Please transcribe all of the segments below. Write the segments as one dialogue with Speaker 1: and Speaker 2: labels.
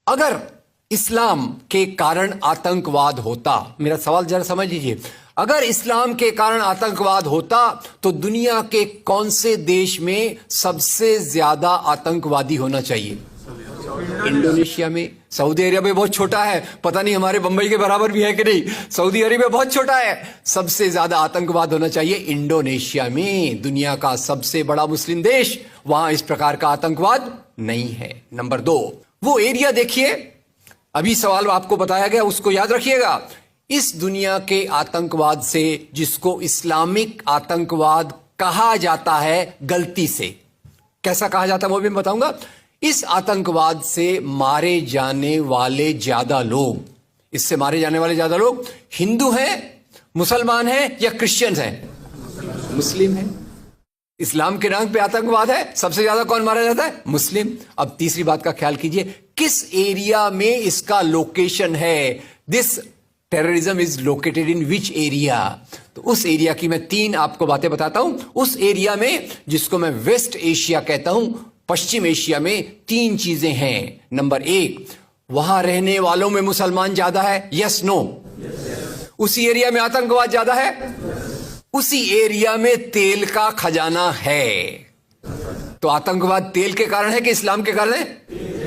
Speaker 1: अगर इस्लाम के कारण आतंकवाद होता, मेरा सवाल जरा समझ लीजिए, अगर इस्लाम के कारण आतंकवाद होता तो दुनिया के कौन से देश में सबसे ज्यादा आतंकवादी होना चाहिए? इंडोनेशिया में। सऊदी अरब बहुत छोटा है, पता नहीं हमारे बंबई के बराबर भी है कि नहीं। सऊदी अरब बहुत छोटा है, सबसे ज्यादा आतंकवाद होना चाहिए इंडोनेशिया में, दुनिया का सबसे बड़ा मुस्लिम देश। वहां इस प्रकार का आतंकवाद नहीं है। नंबर 2, वो एरिया देखिए, अभी सवाल आपको बताया गया, उसको याद रखिएगा। इस दुनिया के आतंकवाद से, जिसको इस्लामिक आतंकवाद कहा जाता है गलती से, कैसा कहा जाता है वो भी मैं बताऊंगा। इस आतंकवाद से मारे जाने वाले ज्यादा लोग, इससे मारे जाने वाले ज्यादा लोग हिंदू हैं, मुसलमान हैं या क्रिश्चियंस हैं? मुस्लिम हैं। इस्लाम के नाम पे आतंकवाद है, सबसे ज्यादा कौन मारा जाता है? मुस्लिम। अब तीसरी बात का ख्याल कीजिए, किस एरिया में इसका लोकेशन है? This terrorism is located in which area? तो उस एरिया की मैं 3 आपको बातें बताता हूं। उस एरिया में, जिसको मैं वेस्ट एशिया कहता हूं, पश्चिम एशिया में 3 चीजें हैं। नंबर 1, वहां रहने वालों में मुसलमान ज्यादा है, यस नो? उसी एरिया में आतंकवाद ज्यादा है, उसी एरिया में तेल का खजाना है। तो आतंकवाद तेल के कारण है कि इस्लाम के कारण है?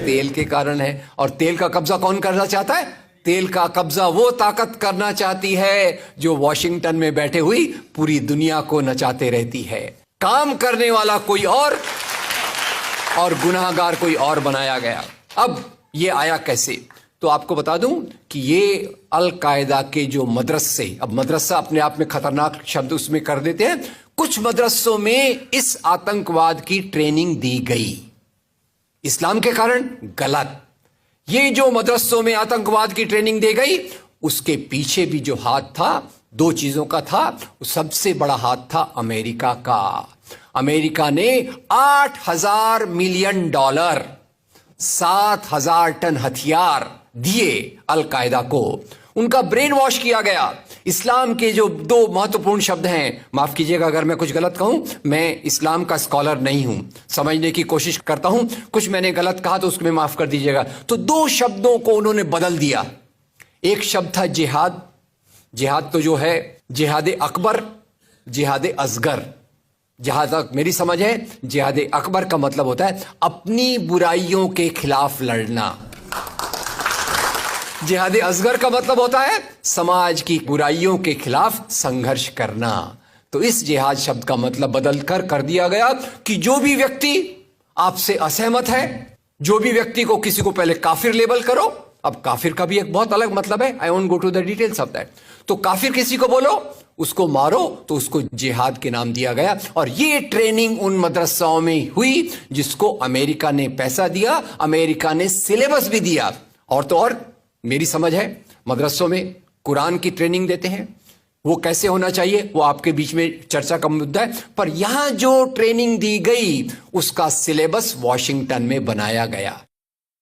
Speaker 1: तेल के कारण है। और तेल का कब्जा कौन करना चाहता है? तेल का कब्जा वो ताकत करना चाहती है जो वॉशिंगटन में बैठे हुई पूरी दुनिया को नचाते रहती है। काम करने वाला कोई और गुनाहगार कोई और बनाया गया। अब ये आया कैसे? तो आपको बता दूं कि ये अल कायदा के जो मदरसे, अब मदरसा अपने आप में खतरनाक शब्द उसमें कर देते हैं, कुछ मदरसों में इस आतंकवाद की ट्रेनिंग दी गई। इस्लाम के कारण गलत। ये जो मदरसों में आतंकवाद की ट्रेनिंग दी गई, उसके पीछे भी जो हाथ था, 2 चीजों का था। सबसे बड़ा हाथ था अमेरिका का। अमेरिका ने $8,000 मिलियन, 7,000 टन हथियार दिए अल कायदा को। उनका ब्रेन वॉश किया गया। इस्लाम के जो 2 महत्वपूर्ण शब्द हैं, माफ कीजिएगा अगर मैं कुछ गलत कहूं, मैं इस्लाम का स्कॉलर नहीं हूं, समझने की कोशिश करता हूं, कुछ मैंने गलत कहा तो उसको मैं माफ कर दीजिएगा। तो 2 शब्दों को उन्होंने बदल दिया। एक शब्द था जिहाद। जिहाद तो जो है जिहाद अकबर, जिहाद असगर। जहां तक मेरी समझ है, जिहाद अकबर का मतलब होता है अपनी बुराइयों के खिलाफ लड़ना। जिहाद असगर का मतलब होता है समाज की बुराइयों के खिलाफ संघर्ष करना। तो इस जिहाद शब्द का मतलब बदलकर कर दिया गया कि जो भी व्यक्ति आपसे असहमत है, जो भी व्यक्ति को, किसी को पहले काफिर लेबल करो। अब काफिर का भी एक बहुत अलग मतलब है, I won't go to the details of that. तो काफिर किसी को बोलो, उसको मारो, तो उसको जिहाद के नाम दिया गया। और ये ट्रेनिंग उन मदरसाओं में हुई जिसको अमेरिका ने पैसा दिया, अमेरिका ने सिलेबस भी दिया। और तो और मेरी समझ है, मदरसों में कुरान की ट्रेनिंग देते हैं। वो कैसे होना चाहिए वो आपके बीच में चर्चा का मुद्दा है, पर यहां जो ट्रेनिंग दी गई उसका सिलेबस वॉशिंगटन में बनाया गया।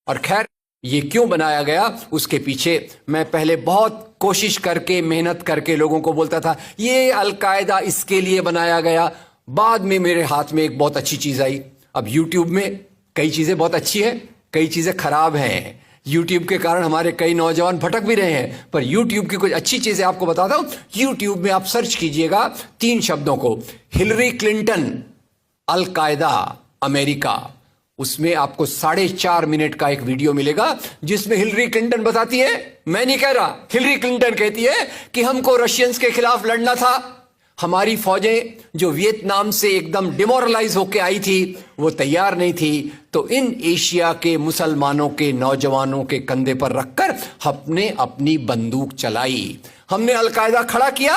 Speaker 1: और खैर, ये क्यों बनाया गया उसके पीछे मैं पहले बहुत कोशिश करके, मेहनत करके लोगों को बोलता था ये अल कायदा इसके लिए बनाया गया। बाद में मेरे हाथ में एक बहुत अच्छी चीज आई। अब यूट्यूब में कई चीजें बहुत अच्छी है, कई चीजें खराब हैं। यूट्यूब के कारण हमारे कई नौजवान भटक भी रहे हैं, पर यूट्यूब की कुछ अच्छी चीजें आपको बताता हूं। यूट्यूब में आप सर्च कीजिएगा 3 शब्दों को, हिलरी क्लिंटन, अल कायदा, अमेरिका। उसमें आपको 4.5 मिनट का एक वीडियो मिलेगा जिसमें हिलरी क्लिंटन बताती है, मैं नहीं कह रहा, हिलरी क्लिंटन कहती है कि हमको रशियंस के खिलाफ लड़ना था। हमारी फौजें जो वियतनाम से एकदम डिमोरलाइज होकर आई थी वो तैयार नहीं थी, तो इन एशिया के मुसलमानों के नौजवानों के कंधे पर रखकर हमने अपनी बंदूक चलाई। हमने अल कायदा खड़ा किया,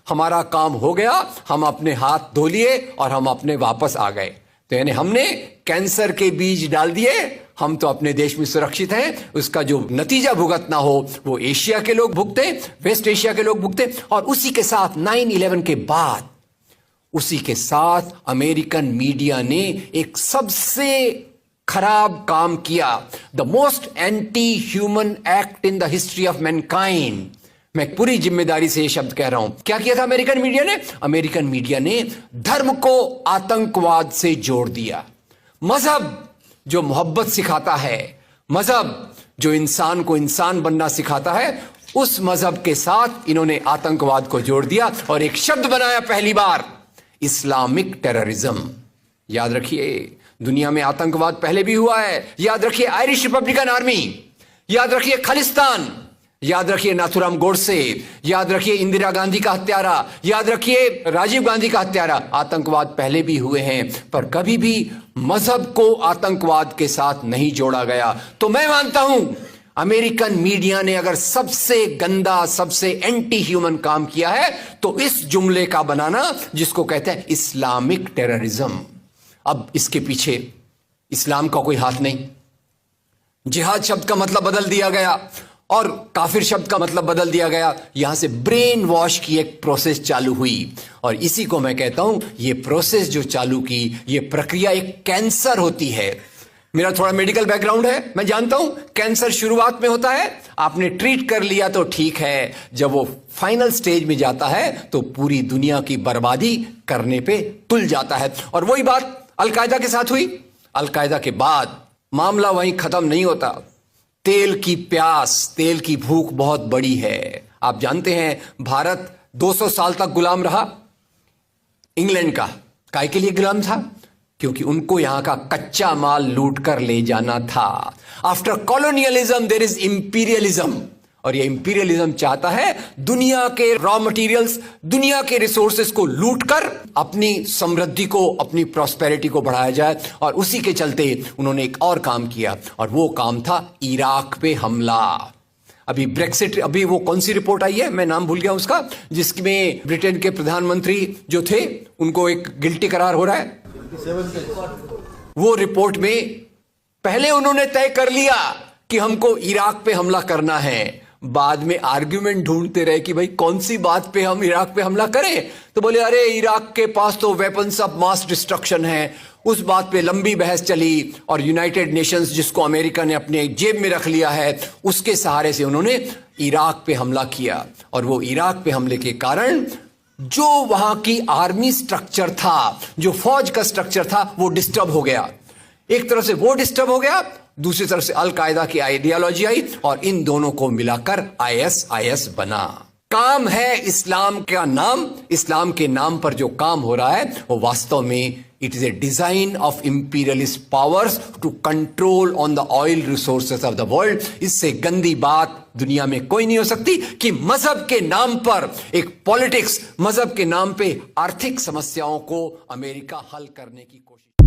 Speaker 1: हमारा काम हो गया, हम अपने हाथ धो लिए और हम अपने वापस आ गए। तो यानी हमने कैंसर के बीज डाल दिए, हम तो अपने देश में सुरक्षित हैं। उसका जो नतीजा भुगतना हो वो एशिया के लोग भुगते, वेस्ट एशिया के लोग भुगते। और उसी के साथ 9/11 के बाद, उसी के साथ अमेरिकन मीडिया ने एक सबसे खराब काम किया, the most anti human act in the history of Mankind. मैं पूरी जिम्मेदारी से ये शब्द कह रहा हूं। क्या किया था अमेरिकन मीडिया ने? अमेरिकन मीडिया ने धर्म को आतंकवाद से जोड़ दिया। मजहब जो मोहब्बत सिखाता है, मजहब जो इंसान को इंसान बनना सिखाता है, उस मजहब के साथ इन्होंने आतंकवाद को जोड़ दिया और एक शब्द बनाया पहली बार, इस्लामिक टेररिज्म। याद रखिए, दुनिया में आतंकवाद पहले भी हुआ है। याद रखिए आयरिश रिपब्लिकन आर्मी, याद रखिए खालिस्तान, याद रखिए नाथुराम गोडसे, याद रखिए इंदिरा गांधी का हत्यारा, याद रखिए राजीव गांधी का हत्यारा। आतंकवाद पहले भी हुए हैं, पर कभी भी मजहब को आतंकवाद के साथ नहीं जोड़ा गया। तो मैं मानता हूं अमेरिकन मीडिया ने अगर सबसे गंदा, सबसे एंटी ह्यूमन काम किया है तो इस जुमले का बनाना जिसको कहते हैं इस्लामिक टेररिज्म। अब इसके पीछे इस्लाम का कोई हाथ नहीं। जिहाद शब्द का मतलब बदल दिया गया और काफिर शब्द का मतलब बदल दिया गया। यहां से ब्रेन वॉश की एक प्रोसेस चालू हुई और इसी को मैं कहता हूं, ये प्रोसेस जो चालू की, ये प्रक्रिया एक कैंसर होती है। मेरा थोड़ा मेडिकल बैकग्राउंड है, मैं जानता हूं कैंसर शुरुआत में होता है, आपने ट्रीट कर लिया तो ठीक है, जब वो फाइनल स्टेज में जाता है तो पूरी दुनिया की बर्बादी करने पे तुल जाता है। और वही बात अलकायदा के साथ हुई। अलकायदा के बाद मामला वहीं खत्म नहीं होता। तेल की प्यास, तेल की भूख बहुत बड़ी है। आप जानते हैं भारत 200 साल तक गुलाम रहा इंग्लैंड का। काहे के लिए गुलाम था? क्योंकि उनको यहां का कच्चा माल लूट कर ले जाना था। After colonialism there is imperialism, और ये इंपीरियलिज्म चाहता है दुनिया के रॉ मटेरियल्स, दुनिया के रिसोर्सेस को लूटकर अपनी समृद्धि को, अपनी प्रॉस्पेरिटी को बढ़ाया जाए। और उसी के चलते उन्होंने एक और काम किया और वो काम था इराक पे हमला। अभी ब्रेक्सिट, अभी वो कौन सी रिपोर्ट आई है, मैं नाम भूल गया उसका, जिसमें ब्रिटेन के प्रधानमंत्री जो थे उनको एक गिल्टी करार हो रहा है। वो रिपोर्ट में पहले उन्होंने तय कर लिया कि हमको इराक पे हमला करना है, बाद में आर्ग्यूमेंट ढूंढते रहे कि भाई कौन सी बात पे हम इराक पे हमला करें। तो बोले अरे इराक के पास तो वेपन्स ऑफ मास डिस्ट्रक्शन है। उस बात पे लंबी बहस चली और यूनाइटेड नेशंस, जिसको अमेरिका ने अपने जेब में रख लिया है, उसके सहारे से उन्होंने इराक पे हमला किया। और वो इराक पे हमले के कारण जो वहां की आर्मी स्ट्रक्चर था, जो फौज का स्ट्रक्चर था, वो डिस्टर्ब हो गया। एक तरफ से वो डिस्टर्ब हो गया, दूसरी तरफ से अल कायदा की आइडियोलॉजी आई और इन दोनों को मिलाकर आईएस बना। काम है इस्लाम का नाम, इस्लाम के नाम पर जो काम हो रहा है वो वास्तव में it is a design of imperialist powers to control on the oil resources of the world. इससे गंदी बात दुनिया में कोई नहीं हो सकती कि मजहब के नाम पर एक पॉलिटिक्स, मजहब के नाम पे आर्थिक समस्याओं को अमेरिका हल करने की कोशिश